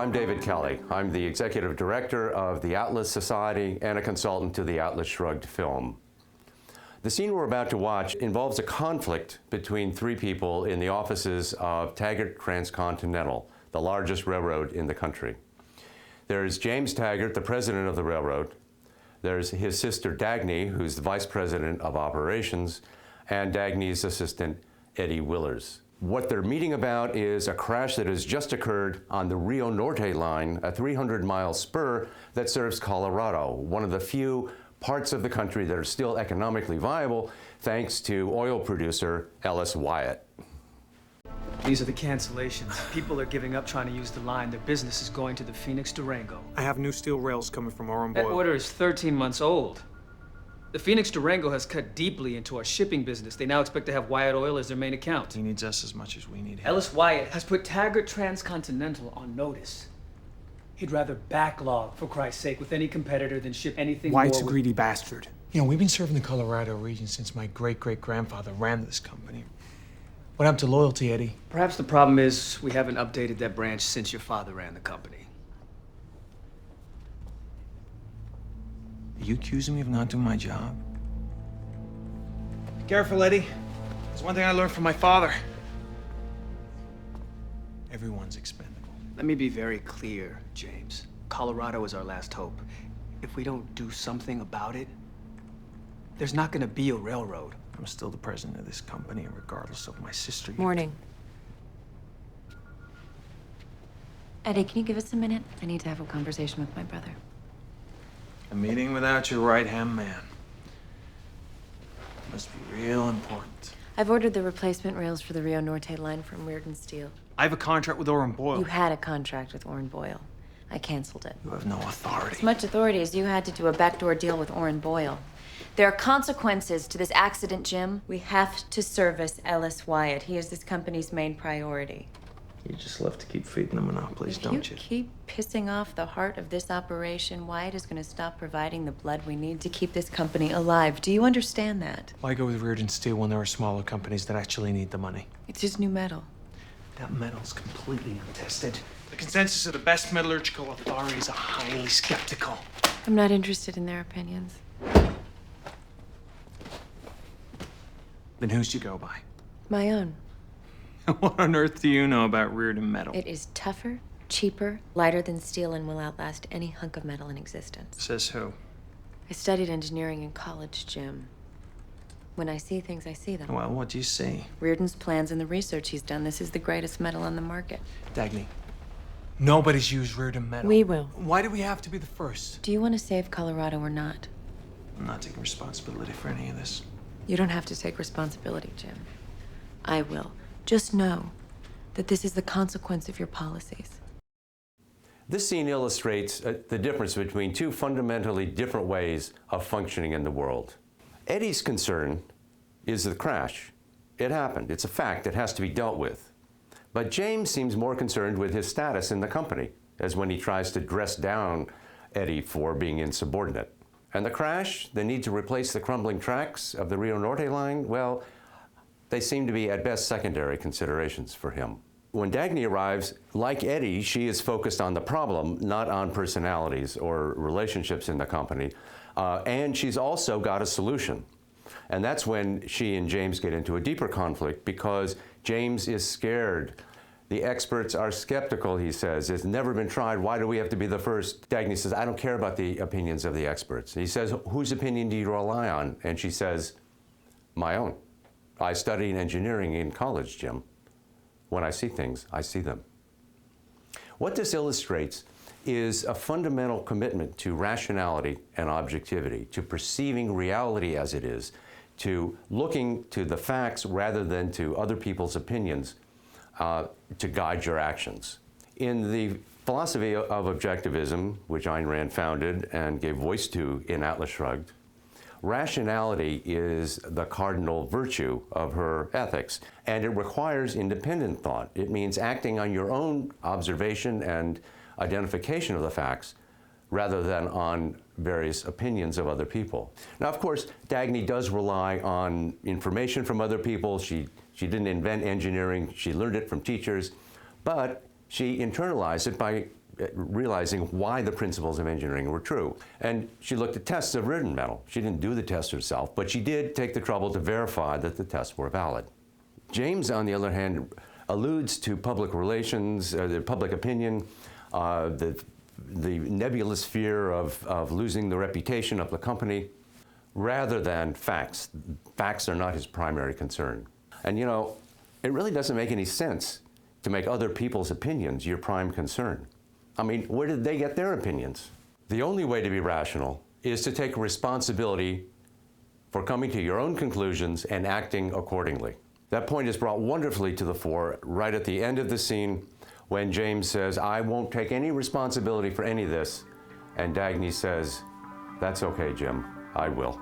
I'm David Kelly. I'm the executive director of the Atlas Society and a consultant to the Atlas Shrugged film. The scene we're about to watch involves a conflict between three people in the offices of Taggart Transcontinental, the largest railroad in the country. There's James Taggart, the president of the railroad. There's his sister Dagny, who's the vice president of operations, and Dagny's assistant, Eddie Willers. What they're meeting about is a crash that has just occurred on the Rio Norte line, a 300-mile spur that serves Colorado, one of the few parts of the country that are still economically viable thanks to oil producer Ellis Wyatt. These are the cancellations. People are giving up trying to use the line. Their business is going to the Phoenix Durango. I have new steel rails coming from Oren That Boyle. order is 13 months old. The Phoenix Durango has cut deeply into our shipping business. They now expect to have Wyatt Oil as their main account. He needs us as much as we need him. Ellis Wyatt has put Taggart Transcontinental on notice. He'd rather backlog, for Christ's sake, with any competitor than ship anything Wyatt's more a greedy bastard. You know, we've been serving the Colorado region since my great-great-grandfather ran this company. What happened to loyalty, Eddie? Perhaps the problem is we haven't updated that branch since your father ran the company. Are you accusing me of not doing my job? Be careful, Eddie. There's one thing I learned from my father. Everyone's expendable. Let me be very clear, James. Colorado is our last hope. If we don't do something about it, there's not gonna be a railroad. I'm still the president of this company, regardless of my sister. Morning. Eddie, can you give us a minute? I need to have a conversation with my brother. A meeting without your right-hand man. Must be real important. I've ordered the replacement rails for the Rio Norte line from Weird & Steel. I have a contract with Oren Boyle. You had a contract with Oren Boyle. I canceled it. You have no authority. As much authority as you had to do a backdoor deal with Oren Boyle. There are consequences to this accident, Jim. We have to service Ellis Wyatt. He is this company's main priority. You just love to keep feeding the monopolies, If don't you you? keep pissing off the heart of this operation, Wyatt is going to stop providing the blood we need to keep this company alive. Do you understand that? Why go with Weird & Steel when there are smaller companies that actually need the money? It's just new metal. That metal's completely untested. The consensus of the best metallurgical authorities are highly skeptical. I'm not interested in their opinions. Then who's you go by? My own. What on earth do you know about Reardon metal? It is tougher, cheaper, lighter than steel, and will outlast any hunk of metal in existence. Says who? I studied engineering in college, Jim. When I see things, I see them. Well, what do you see? Reardon's plans and the research he's done, this is the greatest metal on the market. Dagny, nobody's used Reardon metal. We will. Why do we have to be the first? Do you want to save Colorado or not? I'm not taking responsibility for any of this. You don't have to take responsibility, Jim. I will. Just know that this is the consequence of your policies. This scene illustrates the difference between two fundamentally different ways of functioning in the world. Eddie's concern is the crash. It happened. It's a fact that has to be dealt with. But James seems more concerned with his status in the company, as when he tries to dress down Eddie for being insubordinate. And the crash, the need to replace the crumbling tracks of the Rio Norte line, well, they seem to be at best secondary considerations for him. When Dagny arrives, like Eddie, she is focused on the problem, not on personalities or relationships in the company. And she's also got a solution. And that's when she and James get into a deeper conflict because James is scared. The experts are skeptical, he says. It's never been tried. Why do we have to be the first? Dagny says, I don't care about the opinions of the experts. He says, whose opinion do you rely on? And she says, my own. I studied engineering in college, Jim. When I see things, I see them. What this illustrates is a fundamental commitment to rationality and objectivity, to perceiving reality as it is, to looking to the facts rather than to other people's opinions to guide your actions. In the philosophy of objectivism, which Ayn Rand founded and gave voice to in Atlas Shrugged, rationality is the cardinal virtue of her ethics, and it requires independent thought. It means acting on your own observation and identification of the facts rather than on various opinions of other people. Now, of course, Dagny does rely on information from other people. She didn't invent engineering. She learned it from teachers, but she internalized it by realizing why the principles of engineering were true. And she looked at tests of written metal. She didn't do the test herself, but she did take the trouble to verify that the tests were valid. James, on the other hand, alludes to public relations, the public opinion, the nebulous fear of losing the reputation of the company, rather than facts. Facts are not his primary concern. And you know, it really doesn't make any sense to make other people's opinions your prime concern. I mean, where did they get their opinions? The only way to be rational is to take responsibility for coming to your own conclusions and acting accordingly. That point is brought wonderfully to the fore right at the end of the scene when James says, "I won't take any responsibility for any of this," and Dagny says, "That's okay, Jim, I will."